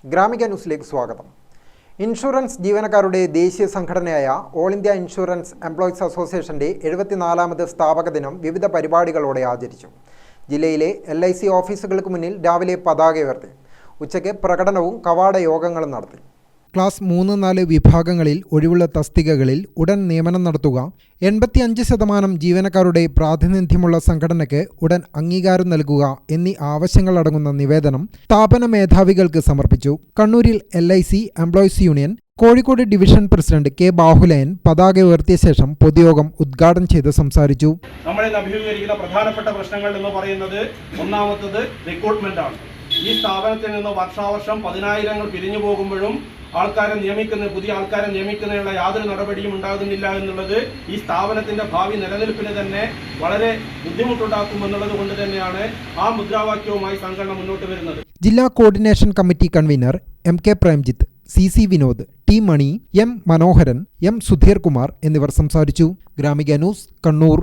ഗ്രാമിക ന്യൂസിലേക്ക് സ്വാഗതം. ഇൻഷുറൻസ് ജീവനക്കാരുടെ ദേശീയ സംഘടനയായ ഓൾ ഇന്ത്യ ഇൻഷുറൻസ് എംപ്ലോയീസ് അസോസിയേഷന്റെ 74ാമത് സ്ഥാപക ദിനം വിവിധ പരിപാടികളോടെ ആചരിച്ചു. ജില്ലയിലെ LIC ഓഫീസുകൾക്ക് മുന്നിൽ രാവിലെ പതാക ഉയർത്തി. ഉച്ചയ്ക്ക് പ്രകടനവും കവാട യോഗങ്ങളും നടത്തി. ക്ലാസ് 3-4 വിഭാഗങ്ങളിൽ ഒഴിവുള്ള തസ്തികകളിൽ ഉടൻ നിയമനം നടത്തുക, 85% ജീവനക്കാരുടെ പ്രാതിനിധ്യമുള്ള സംഘടനയ്ക്ക് ഉടൻ അംഗീകാരം നൽകുക എന്നീ ആവശ്യങ്ങളടങ്ങുന്ന നിവേദനം സ്ഥാപന മേധാവികൾക്ക് സമർപ്പിച്ചു. കണ്ണൂരിൽ LIC employees union Kozhikode division president K. Bahuleyan പതാക ഉയർത്തിയ ശേഷം പൊതുയോഗം ഉദ്ഘാടനം ചെയ്ത് സംസാരിച്ചു. നമ്മളെ അഭിമുഖീകരിക്കുന്ന പ്രധാനപ്പെട്ട പ്രശ്നങ്ങൾ എന്ന് പറയുന്നത് ഒന്നാമത്തത് റിക്രൂട്ട്മെന്റ് ആണ്. ഈ സ്ഥാപനത്തിൽ നിന്ന് വർഷാവർഷം 10,000 പിരിഞ്ഞു പോകുമ്പോഴും പുതിയ ആൾക്കാരെ നിയമിക്കുന്നതിനുള്ള യാതൊരു നടപടിയും ഉണ്ടാകുന്നില്ല എന്നുള്ളത് ഈ സ്ഥാപനത്തിന്റെ ഭാവി നിലനിൽപ്പിന് തന്നെ വളരെ ബുദ്ധിമുട്ടുണ്ടാക്കുമെന്നുള്ളത് കൊണ്ട് തന്നെയാണ് ആ മുദ്രാവാക്യവുമായി സംഘടന മുന്നോട്ട് വരുന്നത്. ജില്ലാ coordination committee convener MK Premjith, CC Vinod, T മണി, M മനോഹരൻ, M സുധീർ കുമാർ എന്നിവർ സംസാരിച്ചു. ഗ്രാമിക ന്യൂസ്, കണ്ണൂർ.